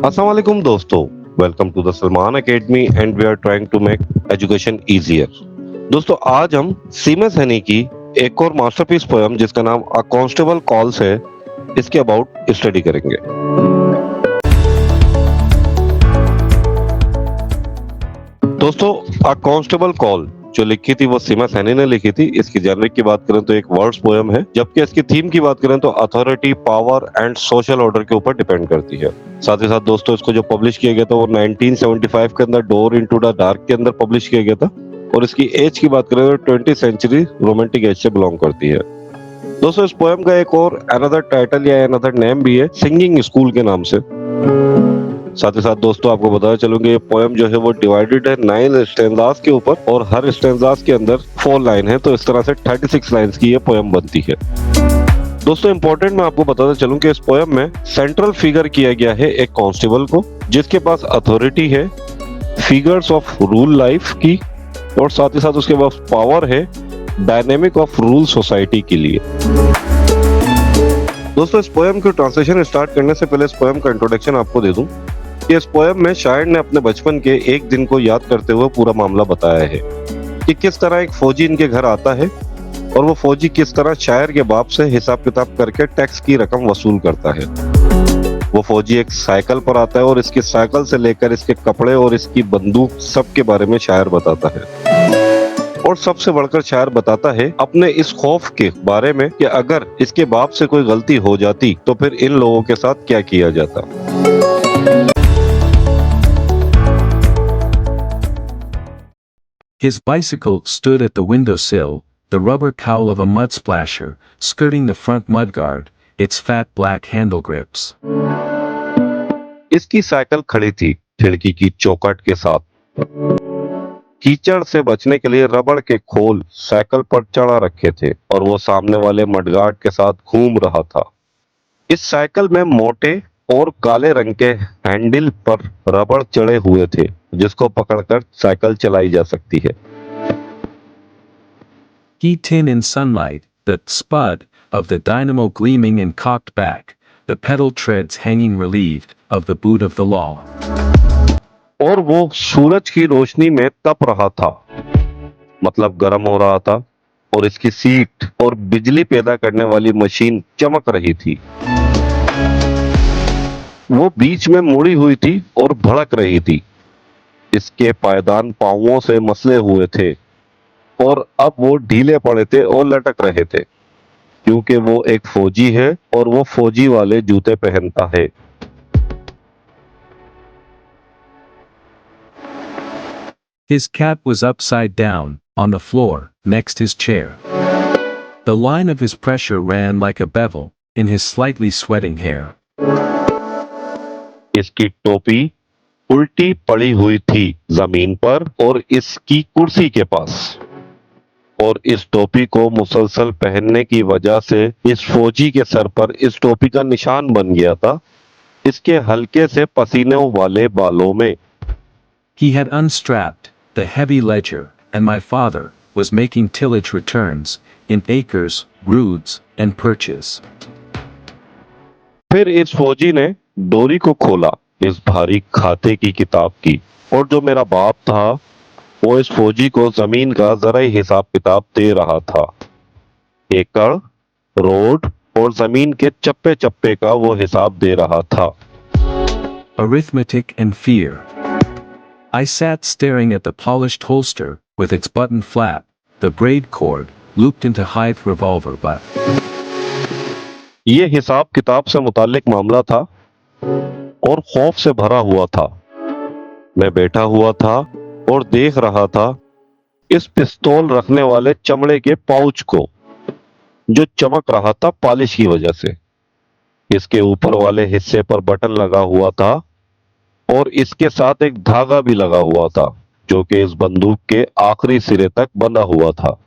अस्सलाम वालेकुम दोस्तों, welcome to the Salman academy and we are trying to make education easier. दोस्तों आज हम सीमा सैनी की एक और मास्टरपीस पोयम जिसका नाम अ कांस्टेबल कॉल्स है, इसके अबाउट स्टडी करेंगे। दोस्तों अ कांस्टेबल कॉल जो लिखी थी वो सीमा सैनी ने लिखी थी। इसकी जेनरिक की बात करें तो एक वर्ड्स पोयम है, जबकि इसकी थीम की बात करें तो authority, power and social order के ऊपर डिपेंड करती है। साथ ही साथ दोस्तों इसको जो पब्लिश किया गया था वो 1975 के अंदर डोर इनटू द डार्क के अंदर पब्लिश किया गया था, और इसकी एज की बात करें तो 20th सेंचुरी रोमांटिक एज से बिलोंग करती है। दोस्तों इस पोयम का एक और अनदर टाइटल या अनदर नेम भी है, सिंगिंग स्कूल के नाम से। साथ ही साथ दोस्तों आपको बताना चलूंगा ये पोयम जो है वो डिवाइडेड है 9 स्टेंजास के ऊपर, और हर स्टेंजास के अंदर 4 लाइन है, तो इस तरह से 36 लाइंस की ये पोयम बनती है। दोस्तों इंपॉर्टेंट मैं आपको बताना चलूं कि इस पोयम में सेंट्रल फिगर किया गया है एक कांस्टेबल को, जिसके पास अथॉरिटी है फिगर्स ऑफ रूल लाइफ की, और साथ ही साथ उसके पास पावर है डायनेमिक ऑफ रूल सोसाइटी के लिए। दोस्तों इस पोयम की ट्रांसलेशन स्टार्ट करने से पहले इस पोयम का इंट्रोडक्शन आपको दे दूं कि इस पोयम में शायर ने अपने बचपन के एक दिन को याद करते हुए पूरा मामला बताया है कि किस तरह एक फौजी इनके घर आता है और वो फौजी किस तरह शायर के बाप से हिसाब किताब करके टैक्स की रकम वसूल करता है। वो फौजी एक साइकिल पर आता है और इसकी साइकिल से लेकर इसके कपड़े और इसकी बंदूक सब के बारे में शायर बताता है, और सबसे बढ़कर शायर बताता है अपने इस खौफ के बारे में कि अगर इसके बाप से कोई गलती हो जाती तो फिर इन लोगों के साथ क्या किया जाता। His bicycle stood at the windowsill, the rubber cowl of a mud splasher, skirting the front mudguard, its fat black handle grips. इसकी साइकिल खड़ी थी खिड़की की चौखट के साथ। कीचड़ से बचने के लिए रबड़ के खोल साइकिल पर चढ़ा रखे थे और वो सामने वाले मडगार्ड के साथ घूम रहा था। इस साइकिल में मोटे और काले रंग के हैंडल पर रबड़ चढ़े हुए थे, जिसको पकड़कर साइकिल चलाई जा सकती है। Heat in sunlight, the spud of the dynamo gleaming and cocked back, the pedal treads hanging relieved of the boot of the law. और वो सूरज की रोशनी में तप रहा था, मतलब गर्म हो रहा था, और इसकी सीट और बिजली पैदा करने वाली मशीन चमक रही थी। वो बीच में मुड़ी हुई थी और भड़क रही थी। इसके पायदान पांवों से मसले हुए थे और अब वो ढीले पड़े थे और लटक रहे थे, क्योंकि वो एक फौजी है और वो फौजी वाले जूते पहनता है। His cap was upside down, on the floor, next his chair. The line of his pressure ran like a bevel, in his slightly sweating hair. इसकी टोपी उल्टी पड़ी हुई थी जमीन पर और इसकी कुर्सी के पास, और इस टोपी को मुसलसल पहनने की वजह से इस फौजी के सर पर इस टोपी का निशान बन गया था, इसके हल्के से पसीने वाले बालों में। He had unstrapped the heavy ledger, and my father was making tillage returns in acres, roods, and perches. फिर इस फौजी ने डोरी को खोला इस भारी खाते की किताब की, और जो मेरा बाप था वो इस फौजी को जमीन का जरा ही हिसाब किताब दे रहा था। एकड़, रोड और जमीन के चप्पे चप्पे का वो हिसाब दे रहा था। Arithmetic and fear. I sat staring at the polished holster, with its button flap, the braid cord, looped into hide revolver butt. ये हिसाब किताब से मुताल्लिक मामला था और खौफ से भरा हुआ था। मैं बैठा हुआ था और देख रहा था इस पिस्तौल रखने वाले चमड़े के पाउच को, जो चमक रहा था पॉलिश की वजह से। इसके ऊपर वाले हिस्से पर बटन लगा हुआ था और इसके साथ एक धागा भी लगा हुआ था, जो कि इस बंदूक के आखिरी सिरे तक बंधा हुआ था।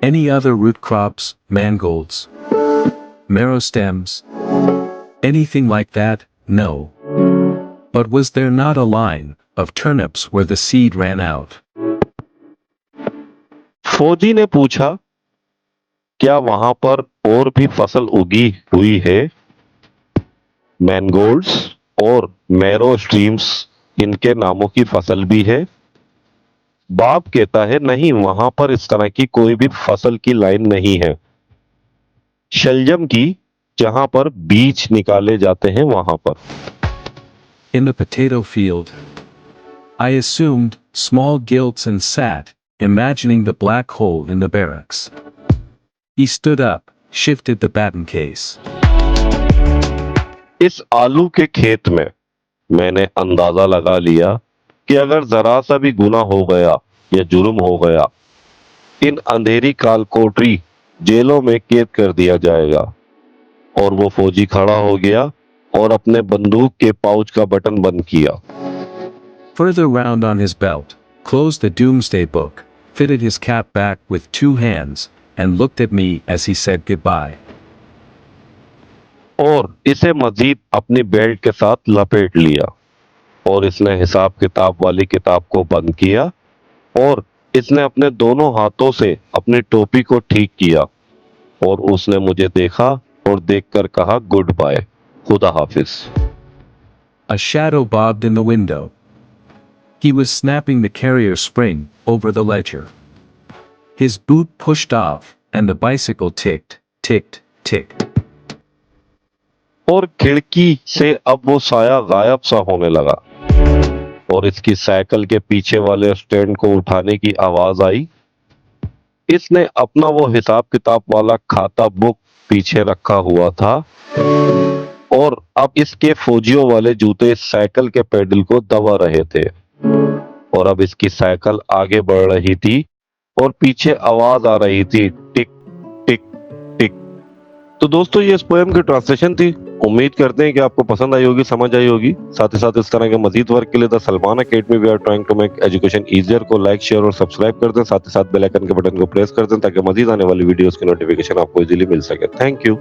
Any other root crops, mangolds, marrow stems, anything like that? No. But was there not a line of turnips where the seed ran out? फौजी ने पूछा, क्या वहां पर और भी फसल उगी हुई है? मैंगोल्ड्स और मैरो स्ट्रीम्स इनके नामों की फसल भी है। बाप कहता है नहीं, वहां पर इस तरह की कोई भी फसल की लाइन नहीं है, शलजम की, जहां पर बीज निकाले जाते हैं वहां पर। In the potato field. I assumed small gilts and sat, imagining the black hole in the barracks. He stood up, shifted the baton case. इस आलू के खेत में मैंने अंदाजा लगा लिया कि अगर जरा सा भी गुनाह हो गया या जुर्म हो गया, इन अंधेरी कालकोठरी जेलों में कैद कर दिया जाएगा। और वो फौजी खड़ा हो गया और अपने बंदूक के पाउच का बटन बंद किया। Further round on his belt, closed the doomsday book, fitted his cap back with 2 hands, and looked at me as he said goodbye. और इसे मजीद अपनी बेल्ट के साथ लपेट लिया और इसने हिसाब किताब वाली किताब को बंद किया और इसने अपने दोनों हाथों से अपनी टोपी को ठीक किया और उसने मुझे देखा और देखकर कहा गुड बाय, खुदा हाफिज। A shadow bobbed in the window. He was snapping the carrier spring over the ledger. His boot pushed off, and the bicycle ticked, ticked, ticked. और खिड़की से अब वो साया गायब सा होने लगा और इसकी साइकिल के पीछे वाले स्टैंड को उठाने की आवाज आई। इसने अपना वो हिसाब किताब वाला खाता बुक पीछे रखा हुआ था और अब इसके फौजियों वाले जूते साइकिल के पेडल को दबा रहे थे और अब इसकी साइकिल आगे बढ़ रही थी और पीछे आवाज आ रही थी टिक टिक टिक। तो दोस्तों ये इस पोएम की ट्रांसलेशन थी। उम्मीद करते हैं कि आपको पसंद आई होगी, समझ आई होगी। साथ ही साथ इस तरह के मजीद वर्क के लिए the Salman academy we are trying to make education easier को लाइक, शेयर और सब्सक्राइब कर दें। साथ ही साथ बेल आइकन के बटन को प्रेस कर दें ताकि मजीद आने वाली वीडियोस की नोटिफिकेशन आपको इजीली मिल सके। Thank you.